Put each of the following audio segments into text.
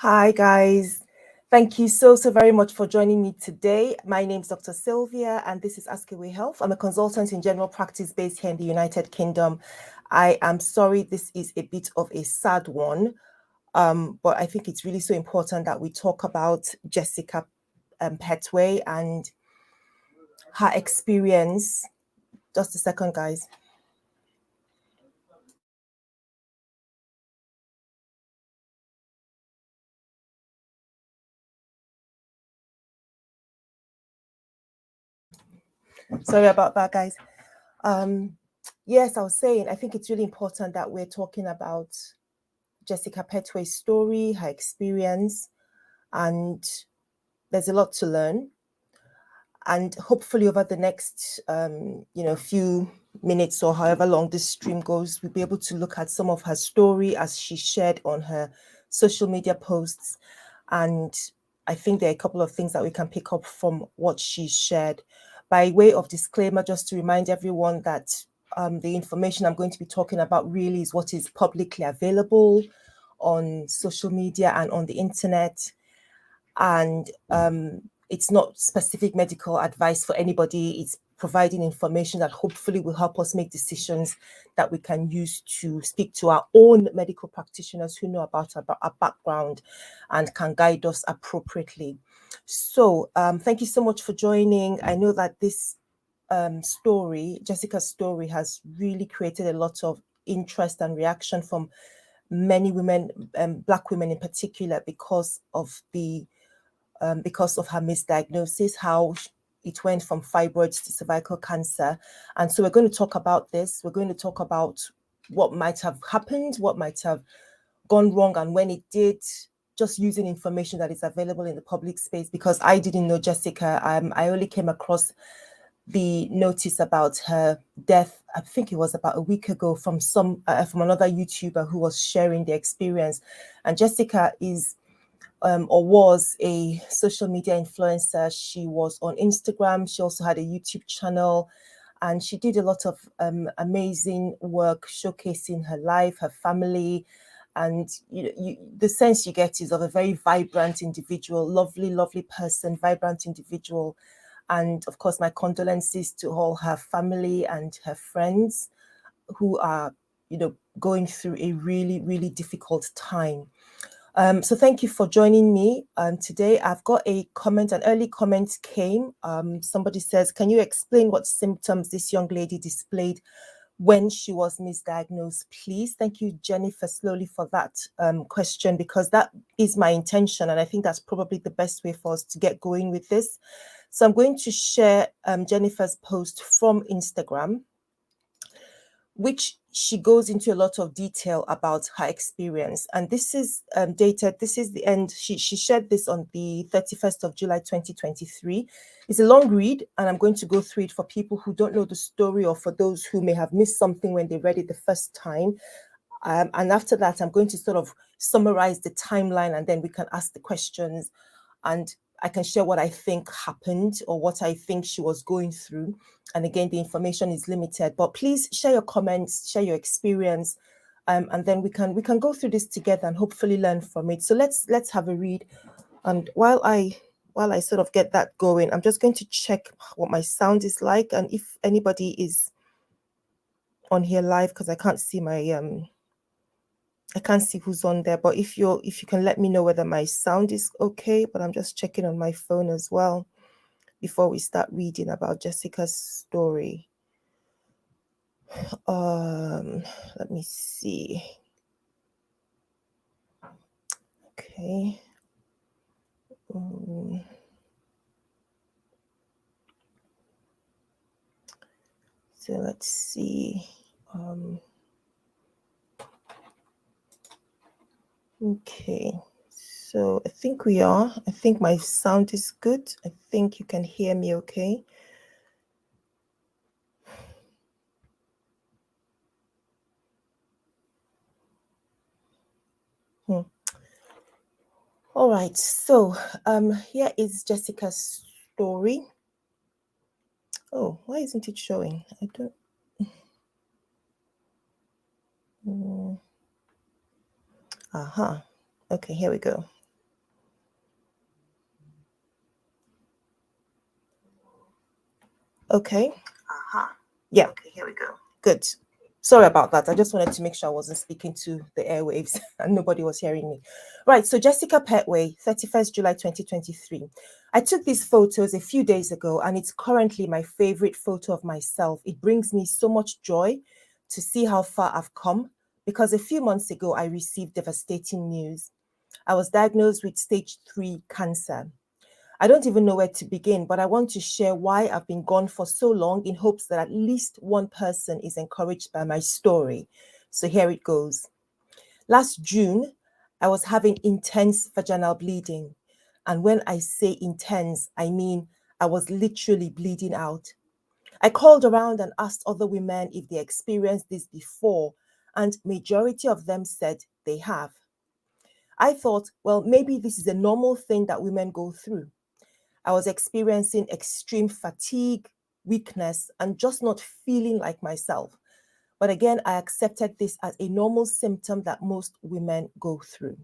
Hi, guys. Thank you so very much for joining me today. My name is Dr. Sylvia, and this is AskAwayHealth. I'm a consultant in general practice based here in the United Kingdom. I am sorry this is a bit of a sad one, but I think it's really so important that we talk about Jessica Petway and her experience. Just a second, guys. Sorry about that, guys. Yes, I was saying, I think it's really important that we're talking about Jessica Petway's story, her experience, and there's a lot to learn. And hopefully over the next, few minutes or however long this stream goes, we'll be able to look at some of her story as she shared on her social media posts. And I think there are a couple of things that we can pick up from what she shared. By way of disclaimer, just to remind everyone that the information I'm going to be talking about really is what is publicly available on social media and on the internet. And it's not specific medical advice for anybody. It's providing information that hopefully will help us make decisions that we can use to speak to our own medical practitioners who know about our background and can guide us appropriately. So thank you so much for joining. I know that this story, Jessica's story, has really created a lot of interest and reaction from many women, Black women in particular, because of her misdiagnosis, how it went from fibroids to cervical cancer. And so we're going to talk about this. We're going to talk about what might have happened, what might have gone wrong, and when it did, just using information that is available in the public space, because I didn't know Jessica. I only came across the notice about her death, I think it was about a week ago, from another YouTuber who was sharing the experience. And Jessica is or was a social media influencer. She was on Instagram. She also had a YouTube channel, and she did a lot of amazing work showcasing her life, her family. And the sense you get is of a very vibrant individual, lovely person, vibrant individual. And of course, my condolences to all her family and her friends who are, going through a really difficult time. So thank you for joining me today. I've got an early comment came. Somebody says, can you explain what symptoms this young lady displayed when she was misdiagnosed, please? Thank you, Jennifer, slowly for that question, because that is my intention. And I think that's probably the best way for us to get going with this. So I'm going to share Jennifer's post from Instagram, which she goes into a lot of detail about her experience. And this is dated, this is the end. She shared this on the 31st of July, 2023. It's a long read, and I'm going to go through it for people who don't know the story, or for those who may have missed something when they read it the first time. And after that, I'm going to sort of summarize the timeline, and then we can ask the questions, and I can share what I think happened or what I think she was going through. And again, the information is limited, but please share your comments, share your experience, and then we can go through this together and hopefully learn from it. So let's have a read. And while I sort of get that going, I'm just going to check what my sound is like, and if anybody is on here live, because I can't see my I can't see who's on there, but if you can let me know whether my sound is okay. But I'm just checking on my phone as well before we start reading about Jessica's story. Let me see. Okay. So let's see. Okay. So I think we are. I think my sound is good. I think you can hear me okay. All right. So here is Jessica's story. Oh, why isn't it showing? I don't. Aha. Okay, here we go. Okay. Yeah. Okay, here we go. Good. Sorry about that. I just wanted to make sure I wasn't speaking to the airwaves and nobody was hearing me. Right. So Jessica Petway, 31st July 2023. I took these photos a few days ago, and it's currently my favorite photo of myself. It brings me so much joy to see how far I've come, because a few months ago, I received devastating news. I was diagnosed with stage 3 cancer. I don't even know where to begin, but I want to share why I've been gone for so long, in hopes that at least one person is encouraged by my story. So here it goes. Last June, I was having intense vaginal bleeding. And when I say intense, I mean I was literally bleeding out. I called around and asked other women if they experienced this before, and majority of them said they have. I thought, well, maybe this is a normal thing that women go through. I was experiencing extreme fatigue, weakness, and just not feeling like myself. But again, I accepted this as a normal symptom that most women go through.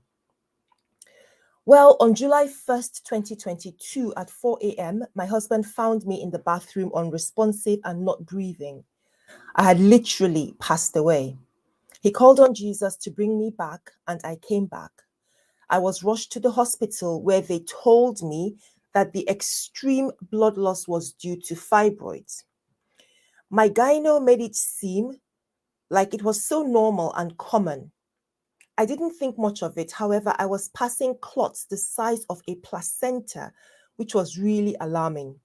Well, on July 1st, 2022, at 4 a.m., my husband found me in the bathroom unresponsive and not breathing. I had literally passed away. He called on Jesus to bring me back, and I came back. I was rushed to the hospital, where they told me that the extreme blood loss was due to fibroids. My gyno made it seem like it was so normal and common. I didn't think much of it. However, I was passing clots the size of a placenta, which was really alarming.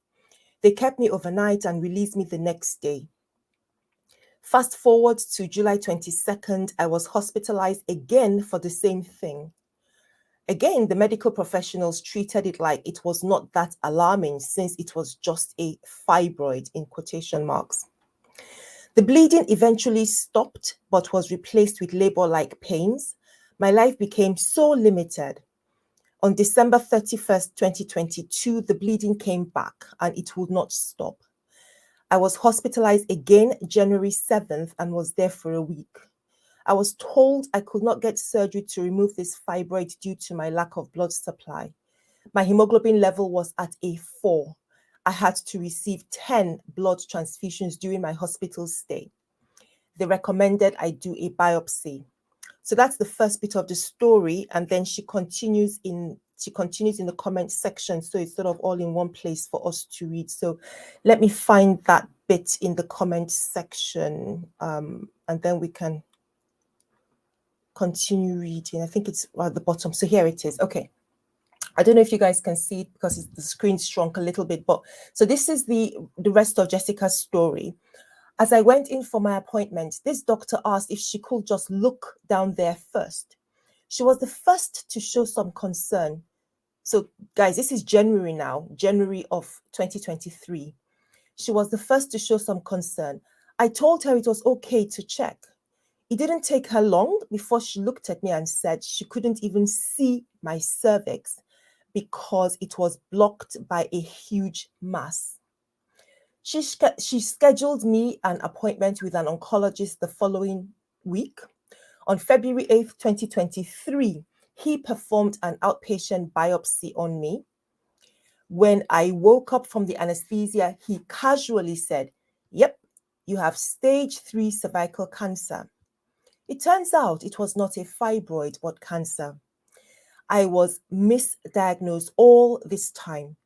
They kept me overnight and released me the next day. Fast forward to July 22nd, I was hospitalized again for the same thing. Again, the medical professionals treated it like it was not that alarming, since it was just a fibroid, in quotation marks. The bleeding eventually stopped, but was replaced with labor-like pains. My life became so limited. On December 31st, 2022, the bleeding came back and it would not stop. I was hospitalized again January 7th and was there for a week. I was told I could not get surgery to remove this fibroid due to my lack of blood supply. My hemoglobin level was at a 4. I had to receive 10 blood transfusions during my hospital stay. They recommended I do a biopsy. So that's the first bit of the story, and then she continues in the comment section, so it's sort of all in one place for us to read. So let me find that bit in the comment section, and then we can continue reading. I think it's at the bottom. So here it is. Okay. I don't know if you guys can see it because the screen's shrunk a little bit, but so this is the rest of Jessica's story. As I went in for my appointment, this doctor asked if she could just look down there first. She was the first to show some concern. So guys, this is January now, January of 2023. She was the first to show some concern. I told her it was okay to check. It didn't take her long before she looked at me and said she couldn't even see my cervix because it was blocked by a huge mass. She scheduled me an appointment with an oncologist the following week. On February 8th, 2023, he performed an outpatient biopsy on me. When I woke up from the anesthesia, he casually said, "Yep, you have stage 3 cervical cancer." It turns out it was not a fibroid, but cancer. I was misdiagnosed all this time.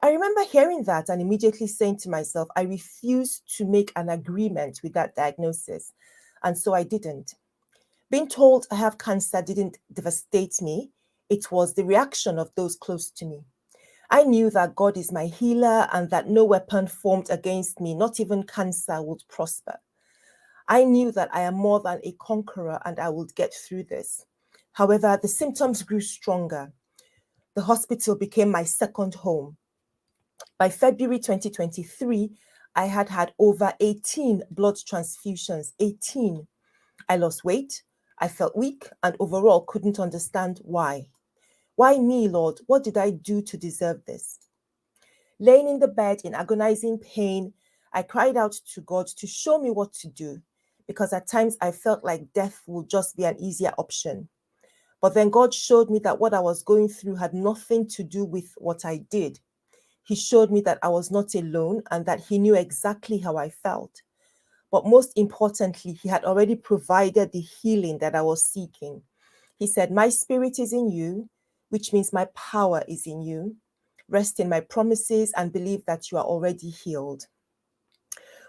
I remember hearing that and immediately saying to myself, I refuse to make an agreement with that diagnosis. And so I didn't. Being told I have cancer didn't devastate me. It was the reaction of those close to me. I knew that God is my healer and that no weapon formed against me, not even cancer, would prosper. I knew that I am more than a conqueror and I would get through this. However, the symptoms grew stronger. The hospital became my second home. By February 2023, I had had over 18 blood transfusions, 18. I lost weight, I felt weak, and overall couldn't understand why. Why me, Lord? What did I do to deserve this? Laying in the bed in agonizing pain, I cried out to God to show me what to do, because at times I felt like death would just be an easier option. But then God showed me that what I was going through had nothing to do with what I did. He showed me that I was not alone and that he knew exactly how I felt. But most importantly, he had already provided the healing that I was seeking. He said, "My spirit is in you, which means my power is in you. Rest in my promises and believe that you are already healed."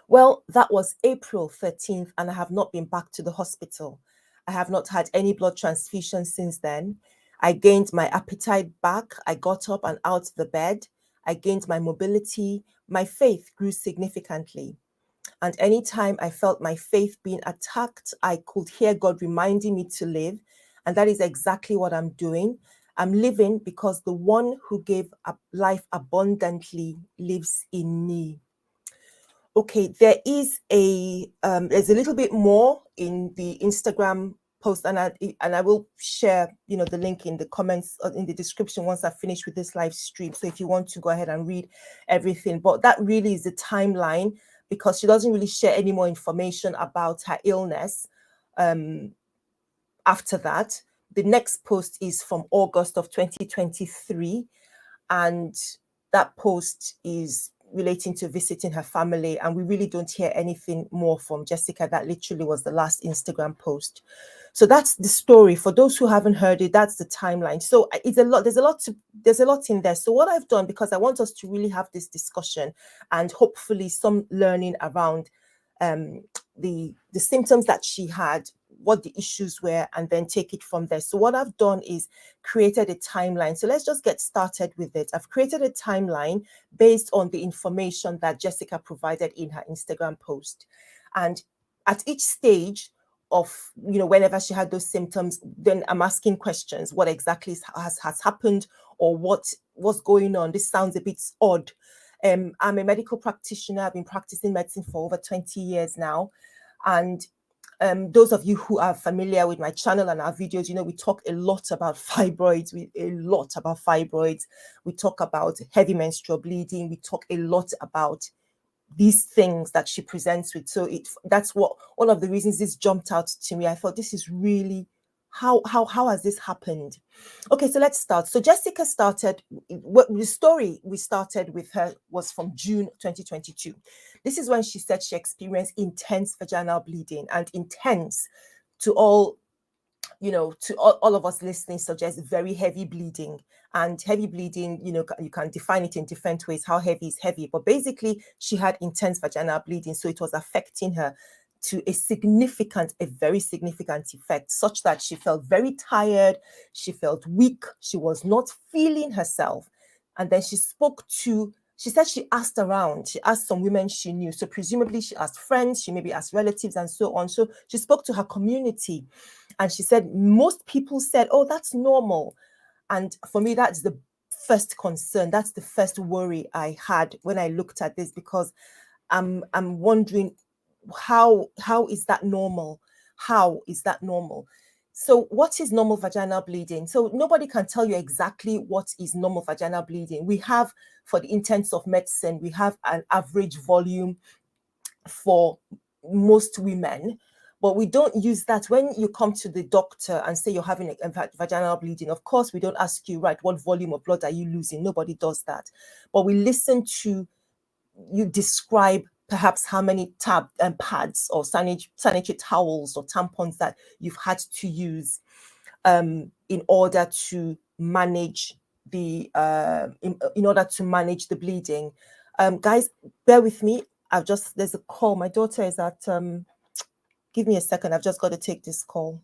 Well, that was April 13th, and I have not been back to the hospital. I have not had any blood transfusion since then. I gained my appetite back. I got up and out of the bed. I gained my mobility. My faith grew significantly. And anytime I felt my faith being attacked, I could hear God reminding me to live. And that is exactly what I'm doing. I'm living because the one who gave life abundantly lives in me. Okay, there's a little bit more in the Instagram post, and I will share the link in the comments in the description once I finish with this live stream. So if you want to go ahead and read everything, but that really is the timeline, because she doesn't really share any more information about her illness. After that, the next post is from August of 2023, and that post is relating to visiting her family, and we really don't hear anything more from Jessica. That literally was the last Instagram post. So that's the story. For those who haven't heard it, that's the timeline. So it's a lot. There's a lot in there. So what I've done, because I want us to really have this discussion and hopefully some learning around the symptoms that she had, what the issues were, and then take it from there. So what I've done is created a timeline. So let's just get started with it. I've created a timeline based on the information that Jessica provided in her Instagram post. And at each stage of, whenever she had those symptoms, then I'm asking questions. What exactly has happened, or what's going on? This sounds a bit odd. I'm a medical practitioner. I've been practicing medicine for over 20 years now. And those of you who are familiar with my channel and our videos, we talk a lot about fibroids. We talk about heavy menstrual bleeding. We talk a lot about these things that she presents with. So that's one of the reasons this jumped out to me. I thought, this is really, how has this happened? Okay, so let's start. So Jessica started, the story we started with her was from June 2022. This is when she said she experienced intense vaginal bleeding, and intense to all of us listening suggests very heavy bleeding. And heavy bleeding, you can define it in different ways. How heavy is heavy? But basically, she had intense vaginal bleeding, so it was affecting her to a very significant effect, such that she felt very tired, she felt weak, she was not feeling herself. And then she said she asked around, she asked some women she knew. So presumably she asked friends, she maybe asked relatives and so on. So she spoke to her community, and she said most people said, "Oh, that's normal." And for me, that's the first concern. That's the first worry I had when I looked at this, because I'm wondering, how is that normal? How is that normal? So what is normal vaginal bleeding? So nobody can tell you exactly what is normal vaginal bleeding. We have, for the intents of medicine, we have an average volume for most women, but we don't use that. When you come to the doctor and say you're having a vaginal bleeding, of course, we don't ask you, right, what volume of blood are you losing? Nobody does that. But we listen to you describe perhaps how many pads or sanitary towels or tampons that you've had to use in order to manage the bleeding. Guys, bear with me. There's a call. My daughter is at give me a second. I've just got to take this call.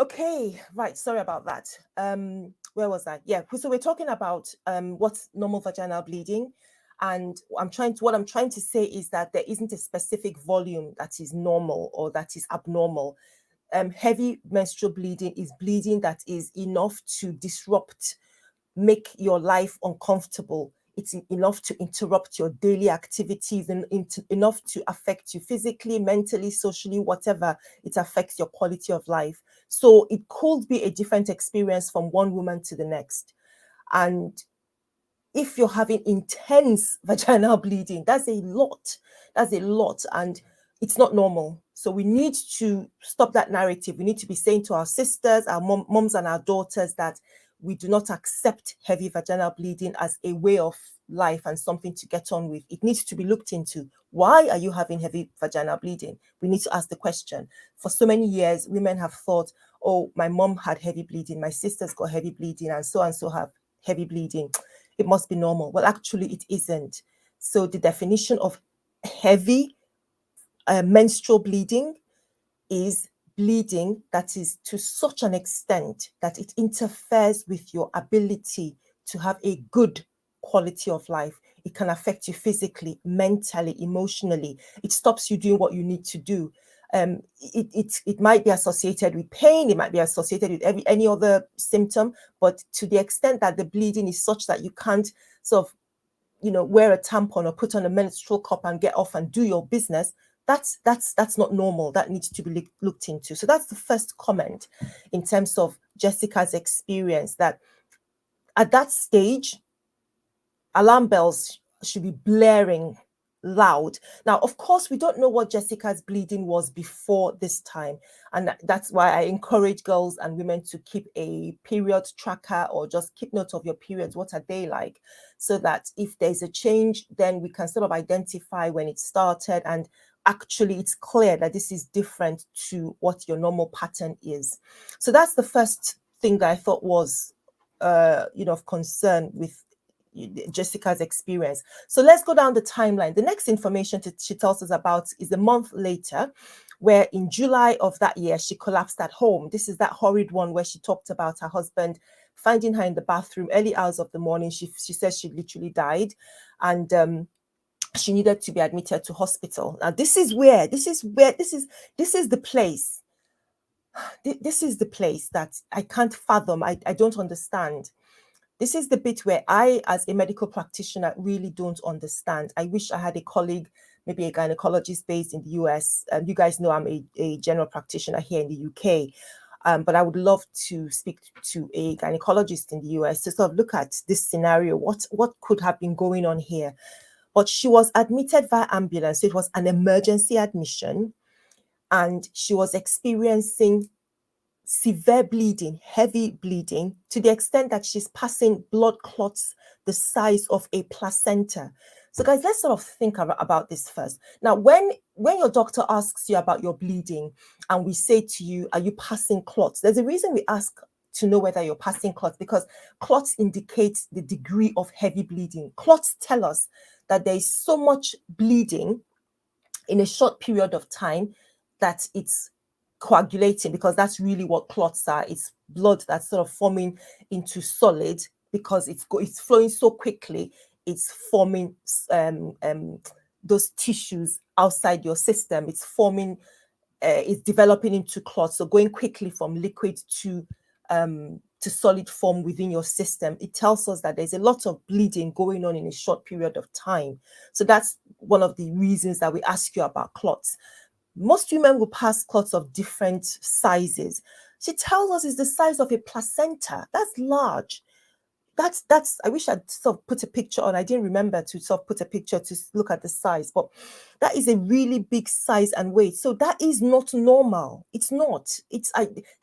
Okay, right. Sorry about that. Where was I? Yeah. So we're talking about what's normal vaginal bleeding, and what I'm trying to say is that there isn't a specific volume that is normal or that is abnormal. Heavy menstrual bleeding is bleeding that is enough to disrupt, make your life uncomfortable. It's enough to interrupt your daily activities and enough to affect you physically, mentally, socially, whatever. It affects your quality of life. So it could be a different experience from one woman to the next. And if you're having intense vaginal bleeding, that's a lot. That's a lot. And it's not normal. So we need to stop that narrative. We need to be saying to our sisters, our moms and our daughters that we do not accept heavy vaginal bleeding as a way of life and something to get on with. It needs to be looked into. Why are you having heavy vaginal bleeding? We need to ask the question. For so many years, women have thought, oh, my mom had heavy bleeding, my sisters got heavy bleeding, and so have heavy bleeding. It must be normal. Well, actually, it isn't. So the definition of heavy menstrual bleeding is bleeding that is to such an extent that it interferes with your ability to have a good quality of life. It can affect you physically, mentally, emotionally. It stops you doing what you need to do. It might be associated with pain. It might be associated with any other symptom. But to the extent that the bleeding is such that you can't sort of, wear a tampon or put on a menstrual cup and get off and do your business, that's not normal. That needs to be looked into. So that's the first comment in terms of Jessica's experience, that at that stage, alarm bells should be blaring loud. Now, of course, we don't know what Jessica's bleeding was before this time. And that's why I encourage girls and women to keep a period tracker or just keep note of your periods. What are they like? So that if there's a change, then we can sort of identify when it started, and actually it's clear that this is different to what your normal pattern is. So that's the first thing that I thought was, of concern with Jessica's experience. So let's go down the timeline. The next information she tells us about is a month later, where in July of that year, she collapsed at home. This is that horrid one where she talked about her husband finding her in the bathroom early hours of the morning. She says she literally died, and she needed to be admitted to hospital. Now, this is the place. This is the place that I can't fathom. I don't understand. This is the bit where I, as a medical practitioner, really don't understand. I wish I had a colleague, maybe a gynecologist based in the US. You guys know I'm a general practitioner here in the UK. But I would love to speak to a gynecologist in the US to sort of look at this scenario. What could have been going on here? But she was admitted via ambulance. So it was an emergency admission. And she was experiencing severe bleeding, heavy bleeding, to the extent that she's passing blood clots the size of a placenta. So guys, let's sort of think about this first. Now, when your doctor asks you about your bleeding and we say to you, are you passing clots? There's a reason we ask to know whether you're passing clots, because clots indicate the degree of heavy bleeding. Clots tell us that there is so much bleeding in a short period of time that it's coagulating, because that's really what clots are. It's blood that's sort of forming into solid because it's flowing so quickly. It's forming those tissues outside your system. It's forming, it's developing into clots. So going quickly from liquid to solid form within your system. It tells us that there's a lot of bleeding going on in a short period of time. So that's one of the reasons that we ask you about clots. Most women will pass clots of different sizes. She tells us it's the size of a placenta. That's large. That's I wish I'd sort of put a picture on. I didn't remember to sort of put a picture to look at the size, but that is a really big size and weight. So that is not normal. It's not.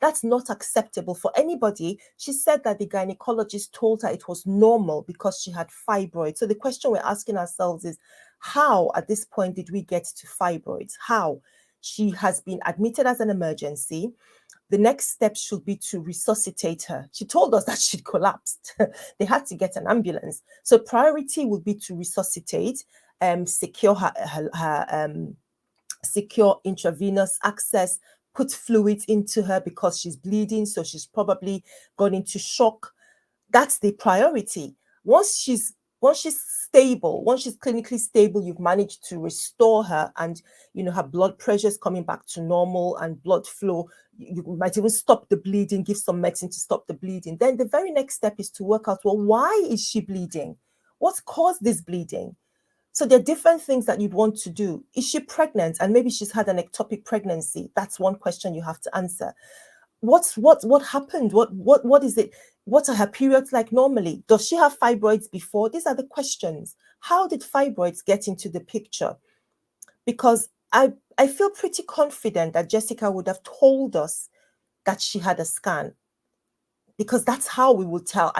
That's not acceptable for anybody. She said that the gynecologist told her it was normal because she had fibroids. So the question we're asking ourselves is, how at this point did we get to fibroids? How? She has been admitted as an emergency. The next step should be to resuscitate her. She told us that she'd collapsed. They had to get an ambulance. So priority would be to resuscitate, secure secure intravenous access, put fluids into her because she's bleeding, so she's probably gone into shock. That's the priority. Once she's stable, once she's clinically stable, you've managed to restore her, and her blood pressure is coming back to normal and blood flow. You might even stop the bleeding, give some medicine to stop the bleeding. Then the very next step is to work out, well, why is she bleeding? What's caused this bleeding? So there are different things that you'd want to do. Is she pregnant? And maybe she's had an ectopic pregnancy. That's one question you have to answer. What happened? What is it? What are her periods like normally? Does she have fibroids before? These are the questions. How did fibroids get into the picture? Because I feel pretty confident that Jessica would have told us that she had a scan, because that's how we will tell,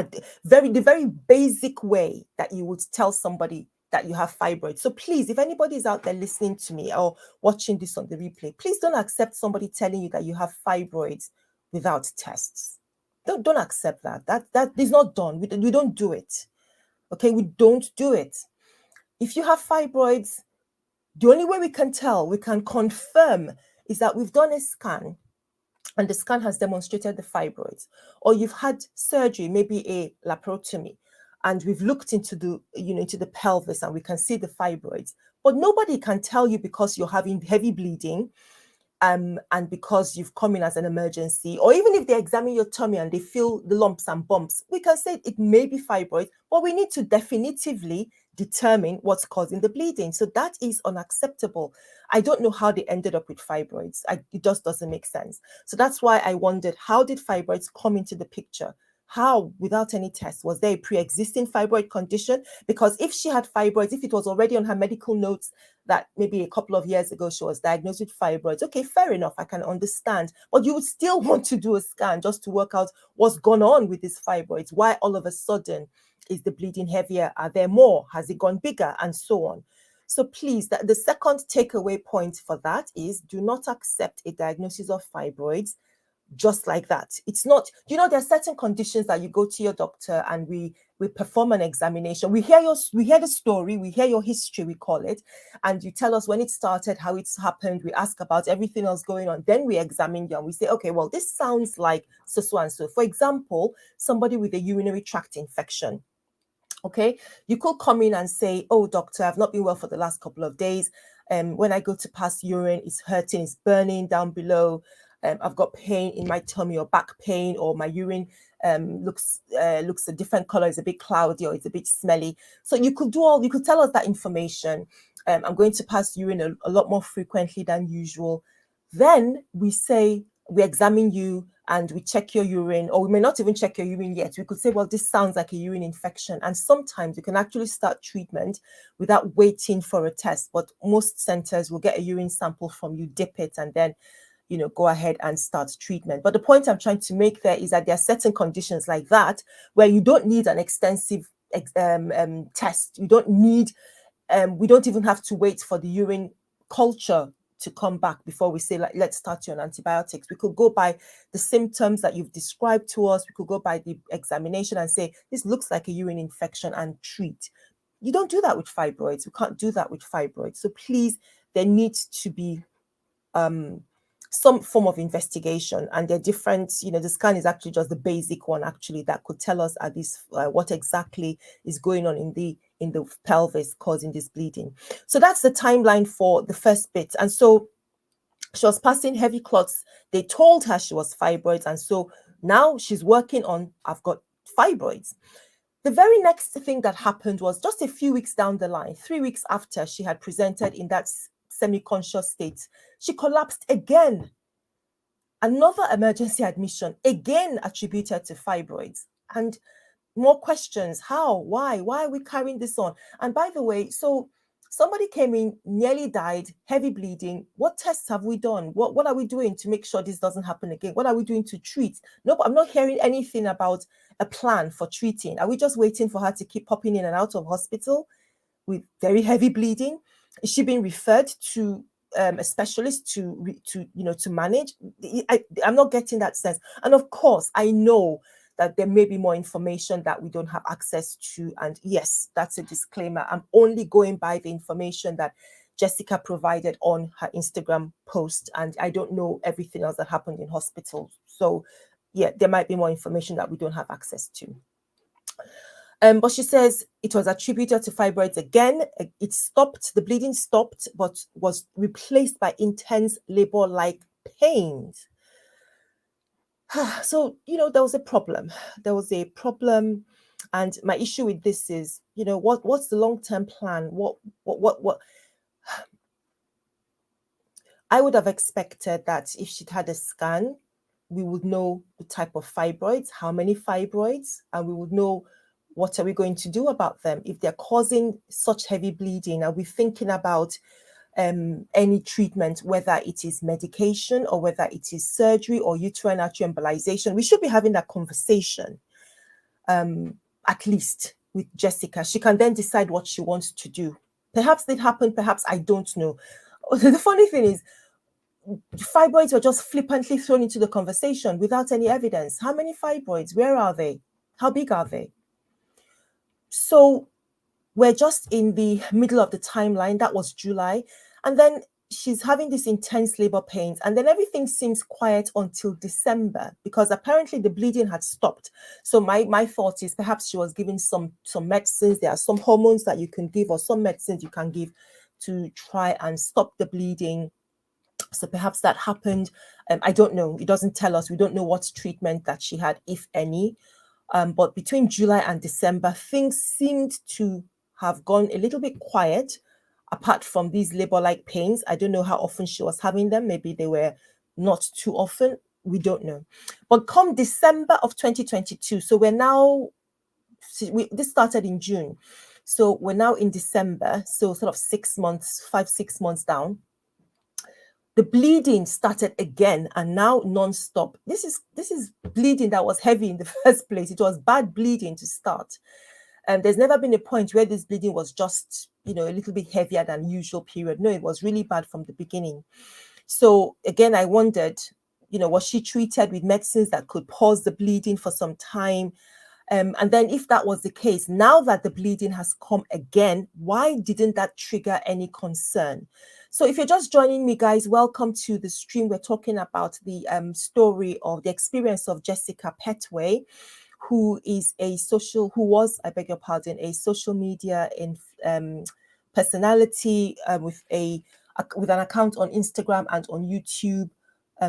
the very basic way that you would tell somebody that you have fibroids. So please, if anybody is out there listening to me or watching this on the replay, please don't accept somebody telling you that you have fibroids without tests. Don't accept that. That is not done. We don't do it. Okay, we don't do it. If you have fibroids, the only way we can tell, we can confirm, is that we've done a scan and the scan has demonstrated the fibroids, or you've had surgery, maybe a laparotomy, and we've looked into the pelvis and we can see the fibroids. But nobody can tell you, because you're having heavy bleeding, and because you've come in as an emergency, or even if they examine your tummy and they feel the lumps and bumps, we can say it may be fibroid, but we need to definitively determine what's causing the bleeding. So that is unacceptable. I don't know how they ended up with fibroids. It just doesn't make sense. So that's why I wondered, how did fibroids come into the picture? How, without any tests? Was there a pre-existing fibroid condition? Because if she had fibroids, if it was already on her medical notes that maybe a couple of years ago she was diagnosed with fibroids, okay, fair enough, I can understand. But you would still want to do a scan just to work out what's gone on with these fibroids. Why all of a sudden is the bleeding heavier? Are there more? Has it gone bigger? And so on. So please, the second takeaway point for that is, do not accept a diagnosis of fibroids just like that. It's not, there are certain conditions that you go to your doctor and we perform an examination. We hear the story, we hear your history, we call it, and you tell us when it started, how it's happened. We ask about everything else going on. Then we examine you and we say, okay, well, this sounds like so and so. For example, somebody with a urinary tract infection. Okay, you could come in and say, oh, doctor, I've not been well for the last couple of days. When I go to pass urine, it's hurting, it's burning down below. I've got pain in my tummy, or back pain, or my urine looks a different color, it's a bit cloudy, or it's a bit smelly. So you could tell us that information. I'm going to pass urine a lot more frequently than usual. Then we examine you and we check your urine, or we may not even check your urine yet. We could say, well, this sounds like a urine infection. And sometimes you can actually start treatment without waiting for a test. But most centers will get a urine sample from you, dip it, and then go ahead and start treatment. But the point I'm trying to make there is that there are certain conditions like that where you don't need an extensive test. You don't need, we don't even have to wait for the urine culture to come back before we say, like, let's start you on antibiotics. We could go by the symptoms that you've described to us. We could go by the examination and say, this looks like a urine infection, and treat. You don't do that with fibroids. We can't do that with fibroids. So please, there needs to be some form of investigation, and they're different. The scan is actually just the basic one, actually, that could tell us what exactly is going on in the pelvis causing this bleeding. So that's the timeline for the first bit. And so she was passing heavy clots. They told her she was fibroids, and so now she's working on, I've got fibroids. The very next thing that happened was just a few weeks down the line, 3 weeks after she had presented in that semi-conscious state, she collapsed again. Another emergency admission, again attributed to fibroids. And more questions. How? Why are we carrying this on? And by the way, so somebody came in, nearly died, heavy bleeding. What tests have we done? What are we doing to make sure this doesn't happen again? What are we doing to treat? No, I'm not hearing anything about a plan for treating. Are we just waiting for her to keep popping in and out of hospital with very heavy bleeding? Is she being referred to a specialist to manage? I'm not getting that sense. And of course, I know that there may be more information that we don't have access to. And yes, that's a disclaimer. I'm only going by the information that Jessica provided on her Instagram post, and I don't know everything else that happened in hospital. So yeah, there might be more information that we don't have access to. But she says it was attributed to fibroids again. It stopped, the bleeding stopped, but was replaced by intense labor-like pains. So, there was a problem. There was a problem. And my issue with this is, what's the long-term plan? What I would have expected that if she'd had a scan, we would know the type of fibroids, how many fibroids, and we would know what are we going to do about them. If they're causing such heavy bleeding, are we thinking about any treatment, whether it is medication or whether it is surgery or uterine artery embolization? We should be having that conversation, at least with Jessica. She can then decide what she wants to do. Perhaps it happened, perhaps I don't know. The funny thing is, fibroids were just flippantly thrown into the conversation without any evidence. How many fibroids? Where are they? How big are they? So we're just in the middle of the timeline. That was July. And then she's having this intense labor pains. And then everything seems quiet until December, because apparently the bleeding had stopped. So my thought is perhaps she was given some medicines. There are some hormones that you can give, or some medicines you can give to try and stop the bleeding. So perhaps that happened. I don't know. It doesn't tell us. We don't know what treatment that she had, if any. But between July and December, things seemed to have gone a little bit quiet, apart from these labor-like pains. I don't know how often she was having them. Maybe they were not too often. We don't know. But come December of 2022, so we're now, this started in June. So we're now in December, so sort of 6 months, 5-6 months down. The bleeding started again, and now non-stop. This is bleeding that was heavy in the first place. It was bad bleeding to start. There's never been a point where this bleeding was just, a little bit heavier than usual period. No, it was really bad from the beginning. So again, I wondered, was she treated with medicines that could pause the bleeding for some time? And then if that was the case, now that the bleeding has come again, why didn't that trigger any concern? So if you're just joining me, guys, welcome to the stream. We're talking about the story of the experience of Jessica Petway, who was, a social media personality with an account on Instagram and on YouTube,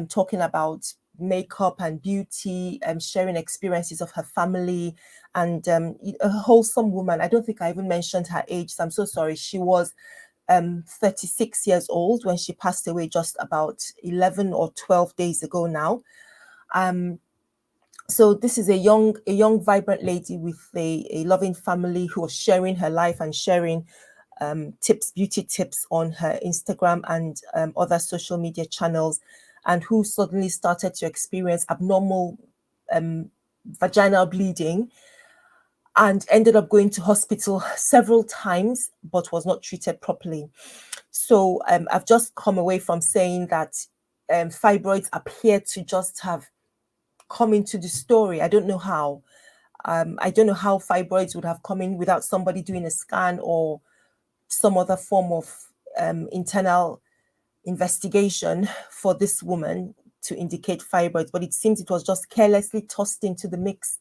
talking about makeup and beauty, sharing experiences of her family, and a wholesome woman. I don't think I even mentioned her age, so I'm so sorry. She was 36 years old when she passed away, just about 11 or 12 days ago now. So this is a young, vibrant lady with a loving family who was sharing her life and sharing beauty tips on her Instagram and other social media channels, and who suddenly started to experience abnormal vaginal bleeding and ended up going to hospital several times, but was not treated properly. So I've just come away from saying that fibroids appear to just have come into the story. I don't know how. I don't know how fibroids would have come in without somebody doing a scan or some other form of internal investigation for this woman to indicate fibroids, but it seems it was just carelessly tossed into the mix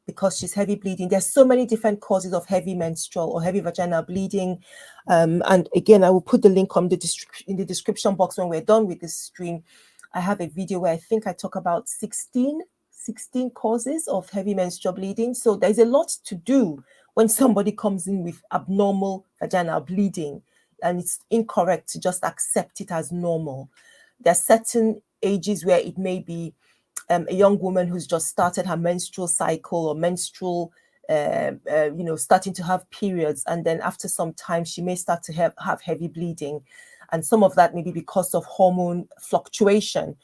because she's heavy bleeding. There's so many different causes of heavy menstrual or heavy vaginal bleeding. And again, I will put the link in the description box when we're done with this stream. I have a video where I think I talk about 16 causes of heavy menstrual bleeding. So there's a lot to do when somebody comes in with abnormal vaginal bleeding, and it's incorrect to just accept it as normal. There are certain ages where it may be a young woman who's just started her menstrual cycle or menstrual, starting to have periods. And then after some time, she may start to have heavy bleeding. And some of that may be because of hormone fluctuation.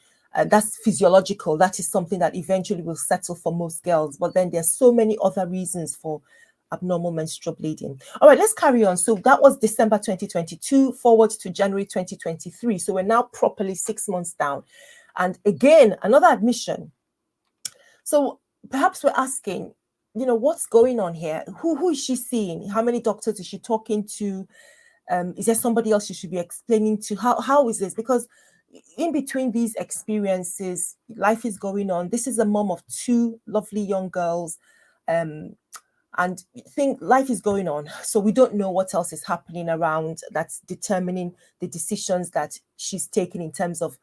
That's physiological. That is something that eventually will settle for most girls. But then there's so many other reasons for abnormal menstrual bleeding. All right, let's carry on. So that was December 2022, forward to January 2023. So we're now properly 6 months down. And again, another admission. So perhaps we're asking, what's going on here? Who is she seeing? How many doctors is she talking to? Is there somebody else you should be explaining to? How is this? Because in between these experiences, life is going on. This is a mom of 2 lovely young girls. And think life is going on. So we don't know what else is happening around that's determining the decisions that she's taking in terms of,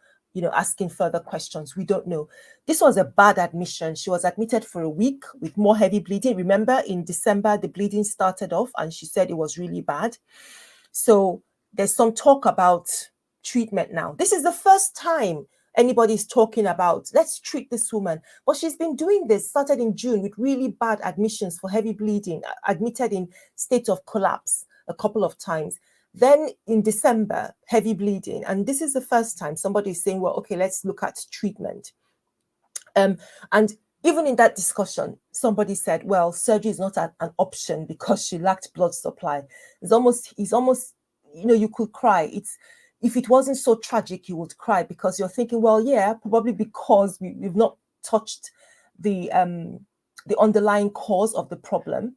asking further questions. We don't know. This was a bad admission. She was admitted for a week with more heavy bleeding. Remember, in December, the bleeding started off and she said it was really bad. So there's some talk about treatment now. This is the first time anybody's talking about, let's treat this woman. But she's been doing this, started in June with really bad admissions for heavy bleeding, admitted in state of collapse a couple of times. Then in December, heavy bleeding. And this is the first time somebody is saying, well, okay, let's look at treatment. And even in that discussion, somebody said, well, surgery is not an option because she lacked blood supply. It's almost, you could cry. If it wasn't so tragic, you would cry because you're thinking, well, yeah, probably because we've not touched the underlying cause of the problem.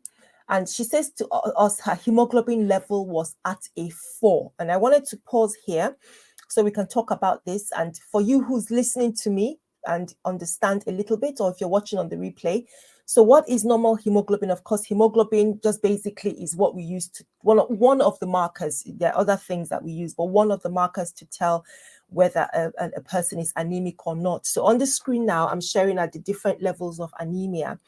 And she says to us, her hemoglobin level was at a 4. And I wanted to pause here so we can talk about this. And for you who's listening to me and understand a little bit, or if you're watching on the replay, so what is normal hemoglobin? Of course, hemoglobin just basically is what we use to, one of the markers. There are other things that we use, but one of the markers to tell whether a person is anemic or not. So on the screen now, I'm sharing at the different levels of anemia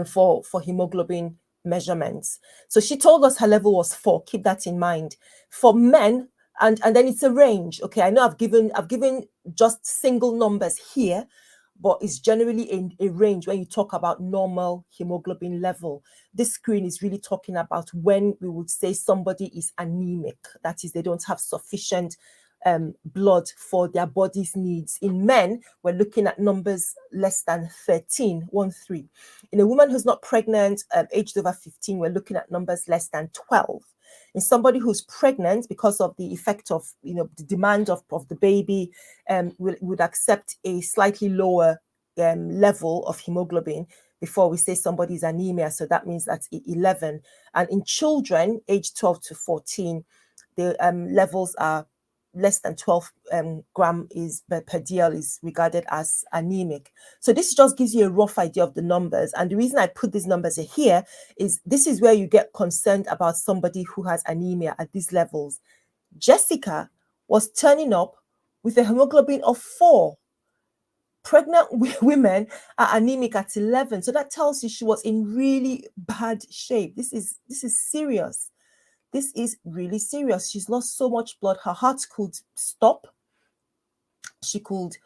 for hemoglobin measurements. So she told us her level was 4. Keep that in mind. For men, and then it's a range. Okay, I know I've given just single numbers here, but it's generally in a range when you talk about normal hemoglobin level. This screen is really talking about when we would say somebody is anemic. That is, they don't have sufficient blood for their body's needs. In men, we're looking at numbers less than 13, 1-3. In a woman who's not pregnant, aged over 15, we're looking at numbers less than 12. In somebody who's pregnant, because of the effect of, the demand of the baby, would accept a slightly lower level of hemoglobin before we say somebody's anemia. So that means that's 11. And in children, aged 12 to 14, the levels are less than 12 gram per dl is regarded as anemic. So this just gives you a rough idea of the numbers. And the reason I put these numbers here is this is where you get concerned about somebody who has anemia at these levels. Jessica was turning up with a hemoglobin of 4. Pregnant women are anemic at 11. So that tells you she was in really bad shape. This is serious. This is really serious. She's lost so much blood. Her heart could stop. She could,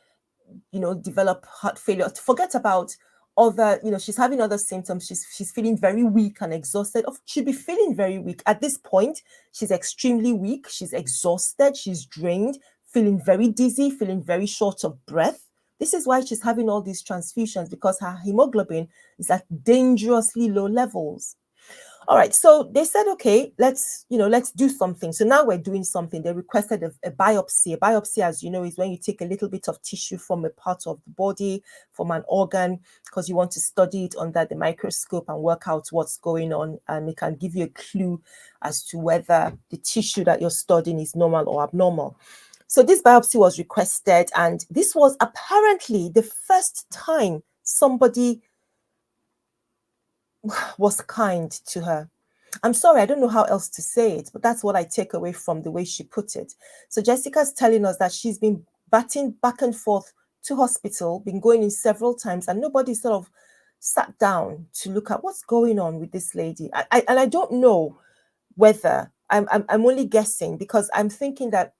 develop heart failure. Forget about other, she's having other symptoms. She's feeling very weak and exhausted. She'd be feeling very weak. At this point, she's extremely weak. She's exhausted. She's drained, feeling very dizzy, feeling very short of breath. This is why she's having all these transfusions, because her hemoglobin is at dangerously low levels. All right, so they said, okay, let's do something. So now we're doing something. They requested a biopsy. A biopsy, as you know, is when you take a little bit of tissue from a part of the body, from an organ, because you want to study it under the microscope and work out what's going on. And it can give you a clue as to whether the tissue that you're studying is normal or abnormal. So this biopsy was requested, and this was apparently the first time somebody was kind to her. I'm sorry, I don't know how else to say it, but that's what I take away from the way she put it. So Jessica's telling us that she's been batting back and forth to hospital, been going in several times, and nobody sort of sat down to look at what's going on with this lady. And I don't know whether, I'm only guessing, because I'm thinking that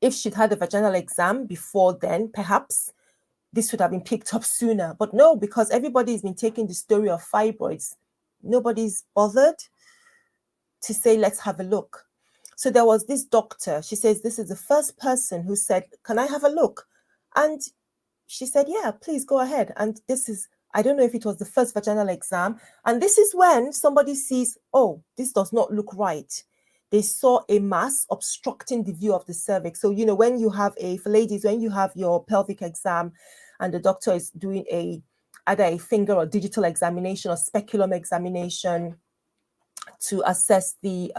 if she'd had a vaginal exam before then, perhaps this would have been picked up sooner. But no, because everybody's been taking the story of fibroids, nobody's bothered to say, let's have a look. So there was this doctor. She says, this is the first person who said, can I have a look? And she said, yeah, please go ahead. And this is, I don't know if it was the first vaginal exam. And this is when somebody sees, oh, this does not look right. They saw a mass obstructing the view of the cervix. So, when you have for ladies, when you have your pelvic exam and the doctor is doing either a finger or digital examination or speculum examination to assess the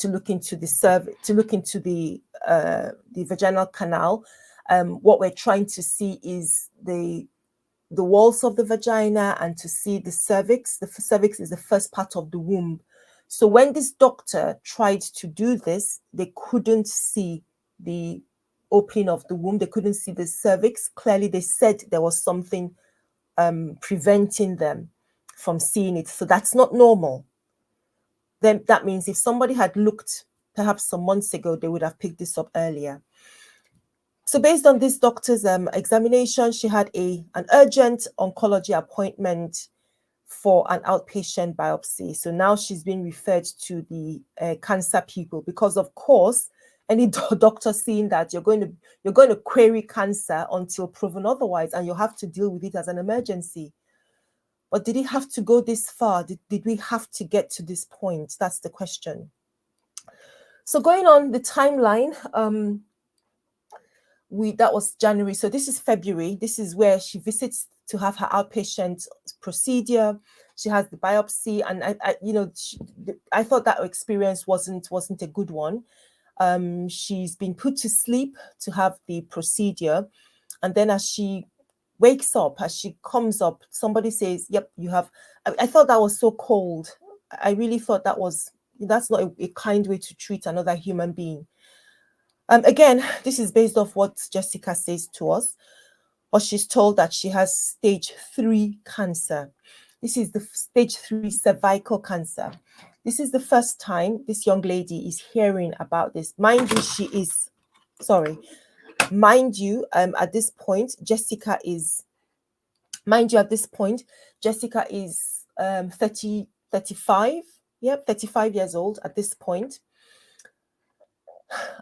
to look into the vaginal canal. What we're trying to see is the walls of the vagina and to see the cervix. The cervix is the first part of the womb. So when this doctor tried to do this, they couldn't see the opening of the womb. They couldn't see the cervix. Clearly, they said there was something preventing them from seeing it. So that's not normal. Then that means if somebody had looked perhaps some months ago, they would have picked this up earlier. So based on this doctor's examination, she had an urgent oncology appointment for an outpatient biopsy. So now she's been referred to the cancer people because, of course, any doctor seeing that you're going to query cancer until proven otherwise, and you'll have to deal with it as an emergency. But did it have to go this far? Did we have to get to this point? That's the question. So going on the timeline, that was January. So this is February. This is where she visits to have her outpatient procedure. She has the biopsy, and I thought that experience wasn't a good one. She's been put to sleep to have the procedure, and then as she wakes up, as she comes up, somebody says, "Yep, you have." I thought that was so cold. I really thought that's not a kind way to treat another human being. Again, this is based off what Jessica says to us, or she's told that she has stage 3 cancer. This is the stage 3 cervical cancer. This is the first time this young lady is hearing about this. Mind you, at this point, Jessica is 35. Yep, 35 years old at this point.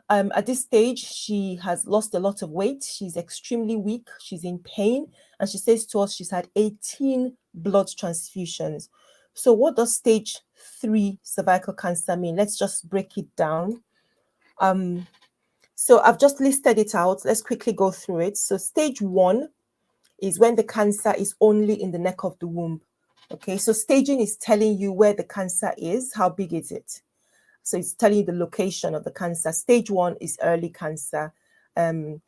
At this stage, she has lost a lot of weight. She's extremely weak. She's in pain. And she says to us she's had 18 blood transfusions. So what does stage 3 cervical cancer mean? Let's just break it down. So I've just listed it out. Let's quickly go through it. So stage 1 is when the cancer is only in the neck of the womb. Okay, so staging is telling you where the cancer is, how big is it? So it's telling you the location of the cancer. Stage 1 is early cancer. The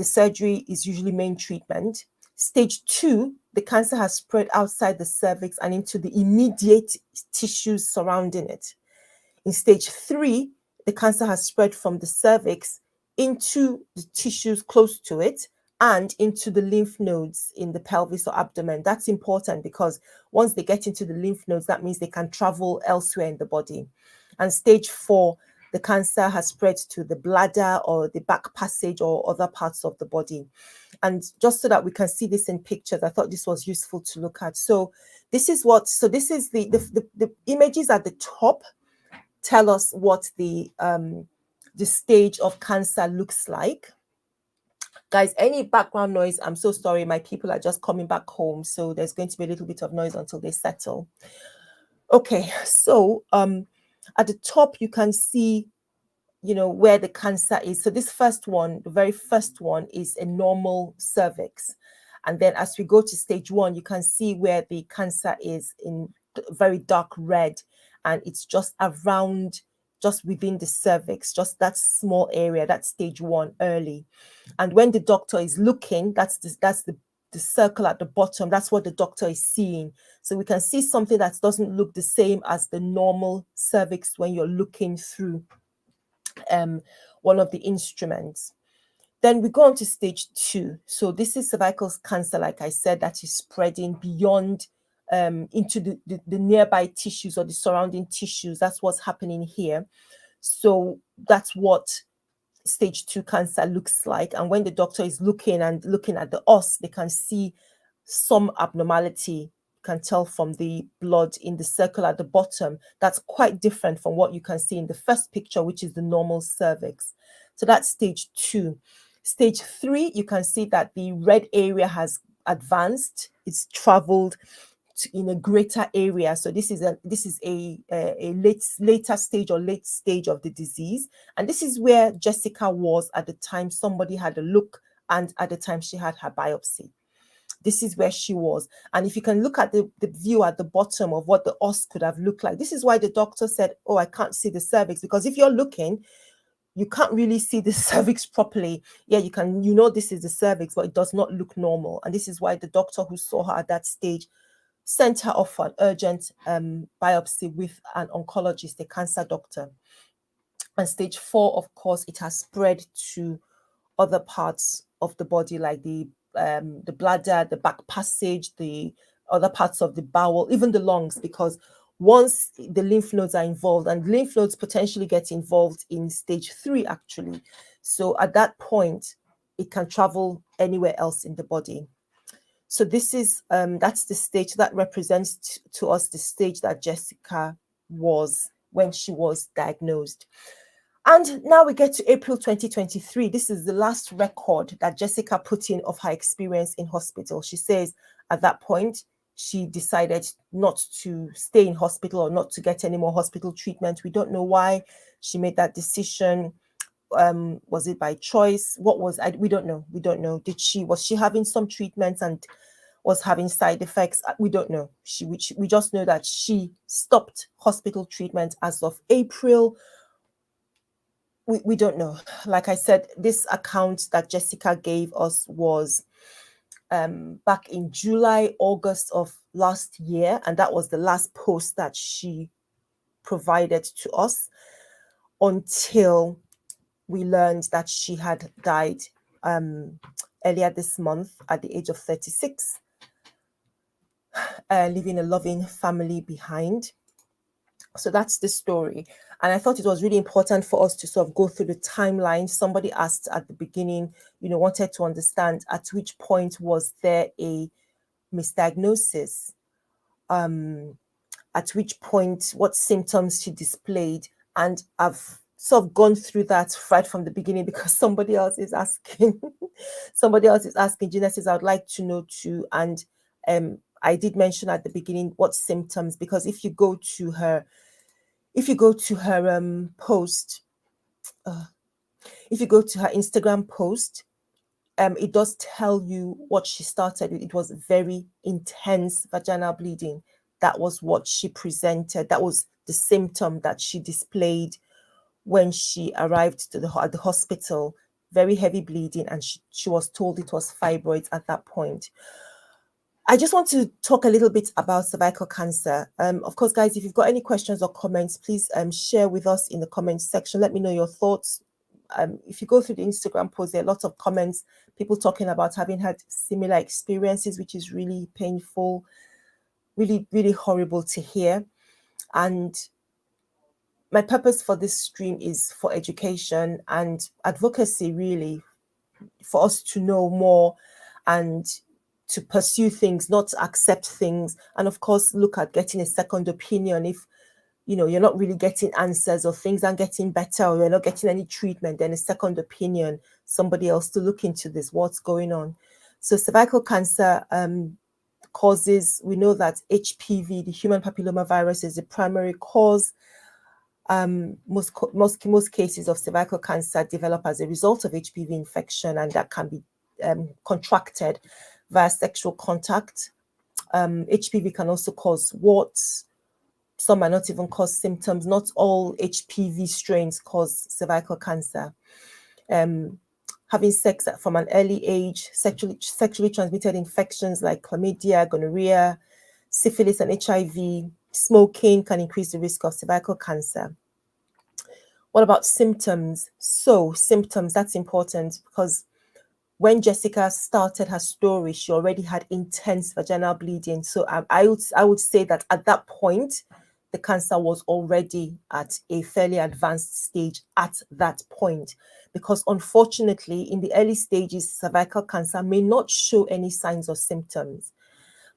surgery is usually main treatment. Stage 2, the cancer has spread outside the cervix and into the immediate tissues surrounding it. In stage 3, the cancer has spread from the cervix into the tissues close to it and into the lymph nodes in the pelvis or abdomen. That's important because once they get into the lymph nodes, that means they can travel elsewhere in the body. And stage 4, the cancer has spread to the bladder or the back passage or other parts of the body. And just so that we can see this in pictures, I thought this was useful to look at. So this is the images at the top tell us what the stage of cancer looks like. Guys, any background noise, I'm so sorry. My people are just coming back home, so there's going to be a little bit of noise until they settle. Okay, so at the top, you can see, where the cancer is. So this first one, the very first one, is a normal cervix. And then as we go to stage 1, you can see where the cancer is in very dark red. And it's just within the cervix, just that small area, that's stage 1, early. And when the doctor is looking, that's the circle at the bottom, that's what the doctor is seeing. So we can see something that doesn't look the same as the normal cervix when you're looking through one of the instruments. Then we go on to stage 2. So this is cervical cancer, like I said, that is spreading beyond into the nearby tissues or the surrounding tissues. That's what's happening here. So that's what stage 2 cancer looks like. And when the doctor is looking at the os, they can see some abnormality. You can tell from the blood in the circle at the bottom. That's quite different from what you can see in the first picture, which is the normal cervix. So that's stage 2. Stage 3, you can see that the red area has advanced. It's traveled in a greater area. So this is a later stage or late stage of the disease. And this is where Jessica was at the time somebody had a look and at the time she had her biopsy. this is where she was. And if you can look at the view at the bottom of what the os could have looked like, this is why the doctor said, oh, I can't see the cervix, because if you're looking, you can't really see the cervix properly. Yeah, you can, this is the cervix, but it does not look normal. And this is why the doctor who saw her at that stage sent her off for an urgent biopsy with an oncologist, a cancer doctor. And stage 4, of course, it has spread to other parts of the body, like the bladder, the back passage, the other parts of the bowel, even the lungs, because once the lymph nodes are involved, and lymph nodes potentially get involved in stage 3, actually. So at that point, it can travel anywhere else in the body. So this is, that's the stage that represents to us the stage that Jessica was when she was diagnosed. And now we get to April 2023. This is the last record that Jessica put in of her experience in hospital. She says at that point, she decided not to stay in hospital or not to get any more hospital treatment. We don't know why she made that decision. Was it by choice? What was I? We don't know. We don't know. Was she having some treatments and was having side effects? We don't know. We just know that she stopped hospital treatment as of April. We don't know. Like I said, this account that Jessica gave us was back in July, August of last year, and that was the last post that she provided to us until we learned that she had died earlier this month at the age of 36, leaving a loving family behind. So that's the story. And I thought it was really important for us to sort of go through the timeline. Somebody asked at the beginning, wanted to understand at which point was there a misdiagnosis, at which point, what symptoms she displayed. And I've sort of gone through that right from the beginning, because somebody else is asking, Genesis, I would like to know too. And I did mention at the beginning what symptoms, because if you go to her post, if you go to her Instagram post, it does tell you what she started with. It was very intense vaginal bleeding. That was what she presented. That was the symptom that she displayed when she arrived at the hospital. Very heavy bleeding, and she was told it was fibroids at that point. I just want to talk a little bit about cervical cancer. Of course, guys, if you've got any questions or comments, please share with us in the comments section. Let me know your thoughts. If you go through the Instagram post, there are lots of comments, people talking about having had similar experiences, which is really painful, really, really horrible to hear. And my purpose for this stream is for education and advocacy, really, for us to know more and to pursue things, not to accept things. And of course, look at getting a second opinion if you're not really getting answers, or things aren't getting better, or you're not getting any treatment, then a second opinion, somebody else to look into this, what's going on. So cervical cancer causes, we know that HPV, the human papilloma virus, is the primary cause. Most cases of cervical cancer develop as a result of HPV infection, and that can be contracted via sexual contact. HPV can also cause warts. Some might not even cause symptoms. Not all HPV strains cause cervical cancer. Having sex from an early age, sexually transmitted infections like chlamydia, gonorrhea, syphilis, and HIV, smoking can increase the risk of cervical cancer. What about symptoms? So symptoms, that's important, because when Jessica started her story, she already had intense vaginal bleeding. So I would say that at that point, the cancer was already at a fairly advanced stage at that point, because unfortunately, in the early stages, cervical cancer may not show any signs or symptoms.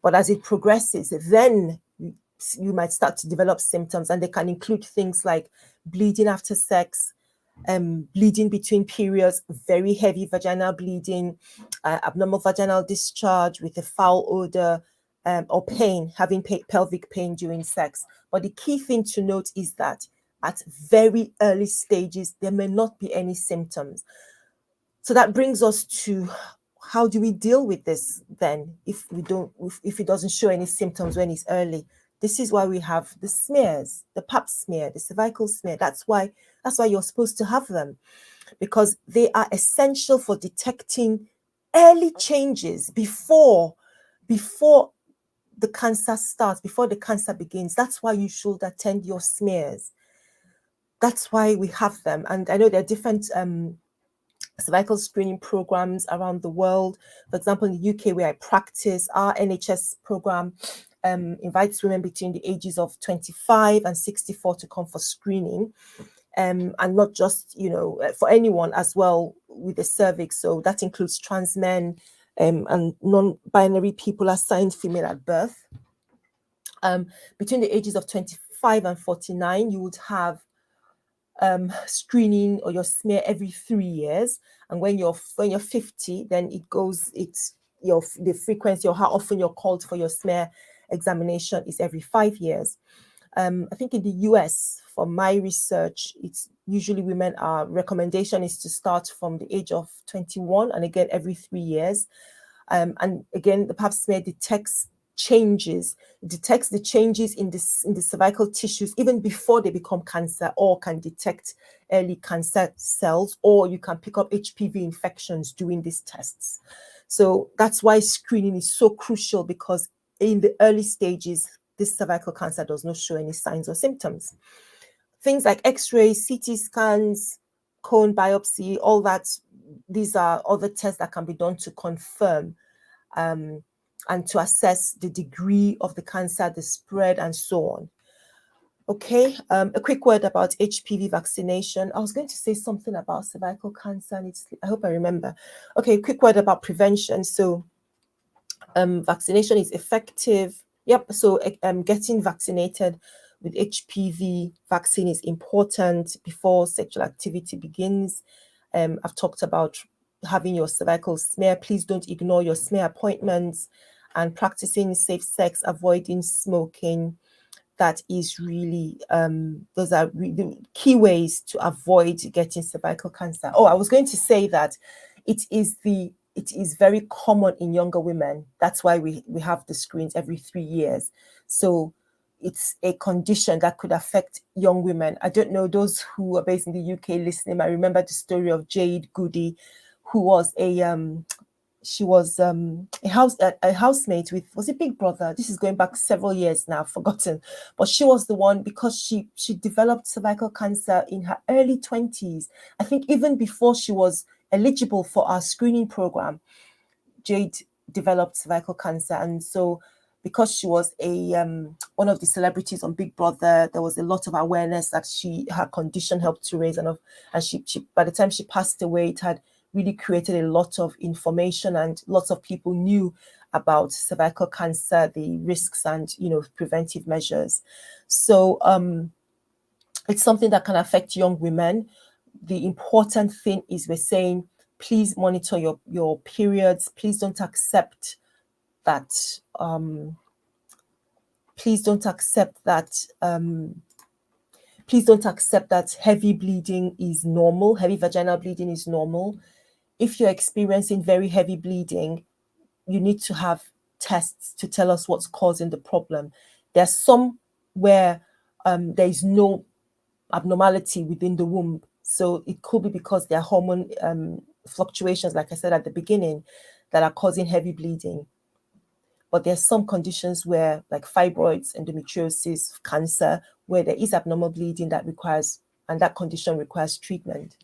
But as it progresses, then you might start to develop symptoms, and they can include things like bleeding after sex, bleeding between periods, very heavy vaginal bleeding, abnormal vaginal discharge with a foul odor, or pain, having pelvic pain during sex. But the key thing to note is that at very early stages, there may not be any symptoms. So that brings us to how do we deal with this then if it doesn't show any symptoms when it's early? This is why we have the smears, the pap smear, the cervical smear. That's why you're supposed to have them, because they are essential for detecting early changes before the cancer starts, before the cancer begins. That's why you should attend your smears. That's why we have them. And I know there are different cervical screening programs around the world. For example, in the UK, where I practice, our NHS program invites women between the ages of 25 and 64 to come for screening. And not just, for anyone as well with the cervix. So that includes trans men and non-binary people assigned female at birth. Between the ages of 25 and 49, you would have screening or your smear every 3 years. And when you're 50, then the frequency or how often you're called for your smear examination is every 5 years. I think in the US, from my research, it's usually women, our recommendation is to start from the age of 21, and again every 3 years. And again, the pap smear detects changes. It detects the changes in the cervical tissues even before they become cancer, or can detect early cancer cells, or you can pick up HPV infections doing these tests. So that's why screening is so crucial, because in the early stages, this cervical cancer does not show any signs or symptoms. Things like X-rays, CT scans, cone biopsy, all that, these are other tests that can be done to confirm and to assess the degree of the cancer, the spread, and so on. Okay, a quick word about HPV vaccination. I was going to say something about cervical cancer, and I hope I remember. Okay, a quick word about prevention. So vaccination is effective. Yep, so getting vaccinated with HPV vaccine is important before sexual activity begins. I've talked about having your cervical smear. Please don't ignore your smear appointments, and practicing safe sex, avoiding smoking. That is really, those are the key ways to avoid getting cervical cancer. Oh, I was going to say that it is very common in younger women. That's why we have the screens every 3 years. So it's a condition that could affect young women. I don't know, those who are based in the UK listening, I remember the story of Jade Goody, who was she was a housemate with, was it Big Brother? This is going back several years now, I've forgotten. But she was the one, because she developed cervical cancer in her early 20s. I think even before she was eligible for our screening program, Jade developed cervical cancer. And so because she was one of the celebrities on Big Brother, there was a lot of awareness that her condition helped to raise, and she by the time she passed away, it had really created a lot of information, and lots of people knew about cervical cancer, the risks, and preventive measures. So it's something that can affect young women. The important thing is, we're saying, please monitor your periods. Please don't accept that. Please don't accept that heavy bleeding is normal. Heavy vaginal bleeding is normal. If you're experiencing very heavy bleeding, you need to have tests to tell us what's causing the problem. There's some where there is no abnormality within the womb. So it could be because there are hormone fluctuations, like I said at the beginning, that are causing heavy bleeding. But there's some conditions where, like fibroids, endometriosis, cancer, where there is abnormal bleeding and that condition requires treatment.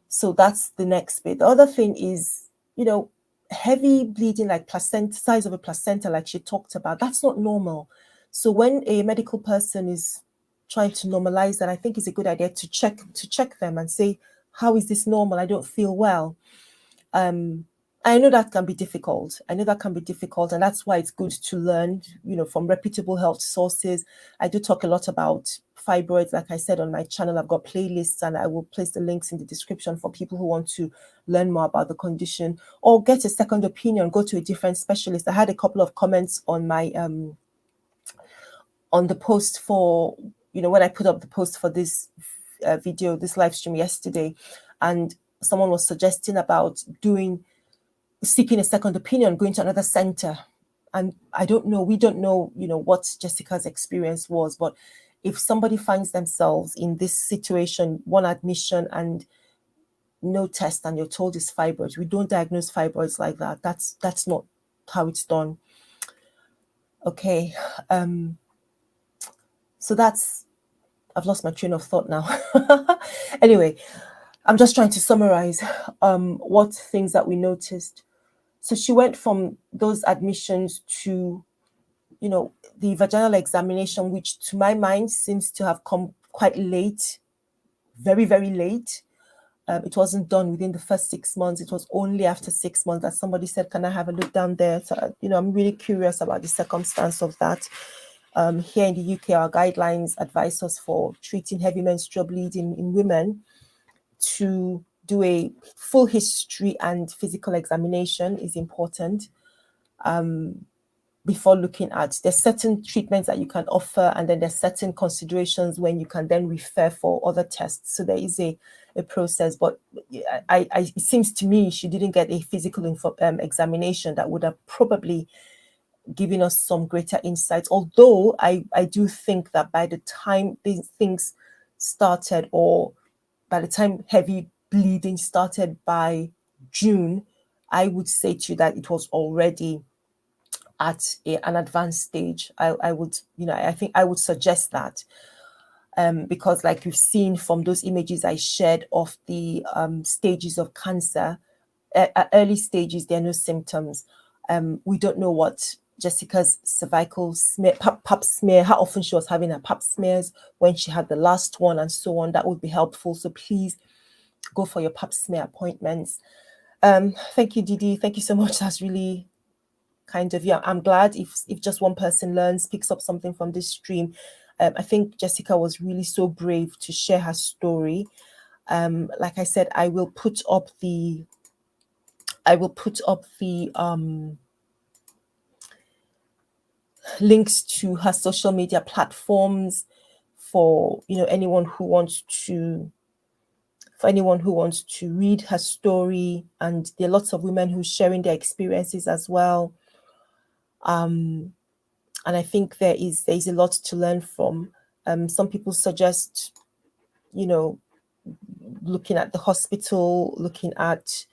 So that's the next bit. The other thing is, heavy bleeding, like size of a placenta, like she talked about, that's not normal. So when a medical person is trying to normalize that, I think it's a good idea to check them and say, how is this normal? I don't feel well. I know that can be difficult. And that's why it's good to learn, from reputable health sources. I do talk a lot about fibroids. Like I said, on my channel, I've got playlists, and I will place the links in the description for people who want to learn more about the condition or get a second opinion, go to a different specialist. I had a couple of comments on my on the post for, when I put up the post for this video, this live stream yesterday, and someone was suggesting about doing seeking a second opinion, going to another center. And I don't know, we don't know, what Jessica's experience was, but if somebody finds themselves in this situation, one admission and no test, and you're told it's fibroids, we don't diagnose fibroids like that. That's not how it's done. Okay. So I've lost my train of thought now. Anyway, I'm just trying to summarize what things that we noticed. So she went from those admissions to, the vaginal examination, which to my mind seems to have come quite late, very, very late. It wasn't done within the first 6 months. It was only after 6 months that somebody said, can I have a look down there? So, I'm really curious about the circumstance of that. Here in the UK, our guidelines advise us for treating heavy menstrual bleeding in women to do a full history and physical examination is important before looking at. There's certain treatments that you can offer, and then there's certain considerations when you can then refer for other tests. So there is a process, but it seems to me she didn't get a physical examination that would have probably given us some greater insights. Although I do think that by the time these things started, or by the time heavy bleeding started by June, I would say to you that it was already at an advanced stage. I would, I think I would suggest that. Because like you've seen from those images I shared of the stages of cancer, at early stages, there are no symptoms. We don't know what Jessica's cervical smear, pap smear, how often she was having her pap smears, when she had the last one, and so on. That would be helpful. So please go for your pap smear appointments. Thank you, Didi. Thank you so much. That's really kind of, I'm glad if just one person learns, picks up something from this stream. I think Jessica was really so brave to share her story. Like I said, I will put up the links to her social media platforms for anyone who wants to read her story. And there are lots of women who are sharing their experiences as well. And I think there is a lot to learn from. Some people suggest, looking at the hospital, looking at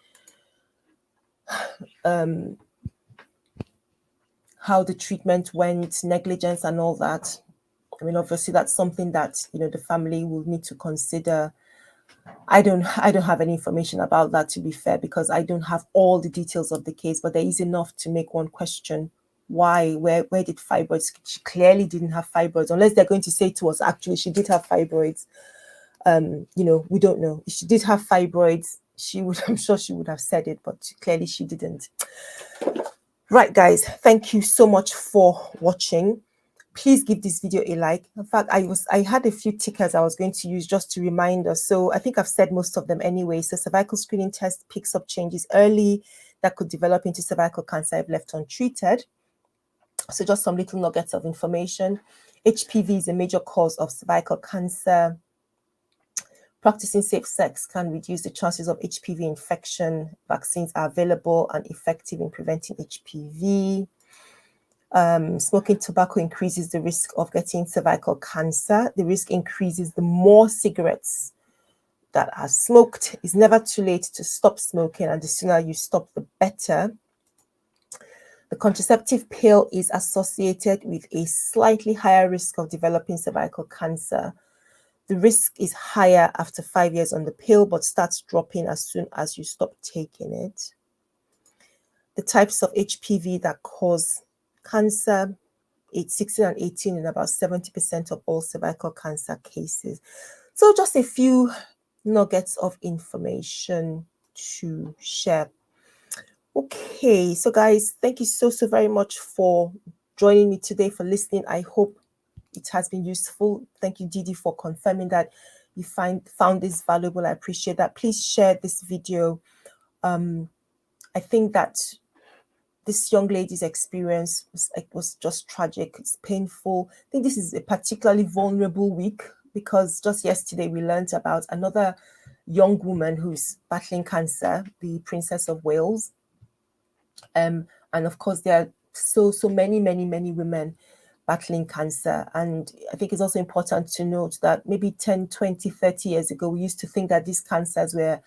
how the treatment went, negligence and all that. I mean, obviously that's something that, the family will need to consider. I don't have any information about that, to be fair, because I don't have all the details of the case, but there is enough to make one question. Why? Where did fibroids? She clearly didn't have fibroids, unless they're going to say to us, actually, she did have fibroids. We don't know. If she did have fibroids, I'm sure she would have said it, but clearly she didn't. Right, guys, thank you so much for watching. Please give this video a like. In fact, I had a few tickers I was going to use just to remind us. So I think I've said most of them anyway. So cervical screening test picks up changes early that could develop into cervical cancer if left untreated. So just some little nuggets of information. HPV is a major cause of cervical cancer. Practicing safe sex can reduce the chances of HPV infection. Vaccines are available and effective in preventing HPV. Smoking tobacco increases the risk of getting cervical cancer. The risk increases the more cigarettes that are smoked. It's never too late to stop smoking, and the sooner you stop, the better. The contraceptive pill is associated with a slightly higher risk of developing cervical cancer. The risk is higher after 5 years on the pill, but starts dropping as soon as you stop taking it. The types of HPV that cause cancer, it's 16 and 18 in about 70% of all cervical cancer cases. So just a few nuggets of information to share. Okay, so guys, thank you so very much for joining me today, for listening. I hope it has been useful. Thank you, Didi, for confirming that you found this valuable. I appreciate that. Please share this video. I think that this young lady's experience was just tragic. It's painful. I think this is a particularly vulnerable week, because just yesterday we learned about another young woman who's battling cancer, the Princess of Wales. And of course, there are so many women battling cancer. And I think it's also important to note that maybe 10, 20, 30 years ago, we used to think that these cancers were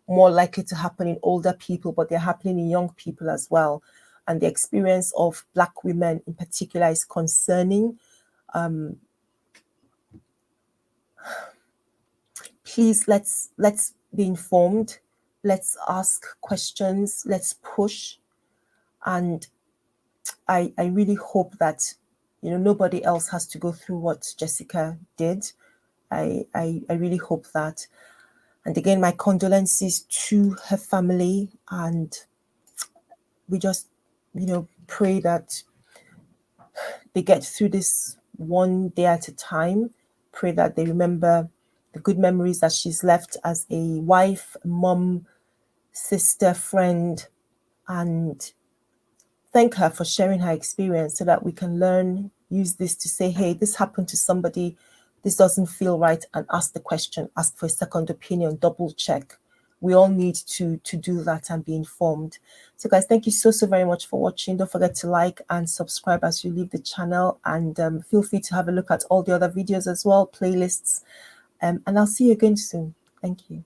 more likely to happen in older people, but they're happening in young people as well. And the experience of Black women in particular is concerning. Please, let's be informed. Let's ask questions. Let's push. And I really hope that, you know, nobody else has to go through what Jessica did. I really hope that. And again, my condolences to her family. And we just, you know, pray that they get through this one day at a time. Pray that they remember the good memories that she's left as a wife, mom, sister, friend, and thank her for sharing her experience so that we can learn, use this to say, hey, this happened to somebody, this doesn't feel right, and ask the question, ask for a second opinion, double check. We all need to do that and be informed. So guys, thank you so very much for watching. Don't forget to like and subscribe as you leave the channel, and feel free to have a look at all the other videos as well, playlists, and I'll see you again soon. Thank you.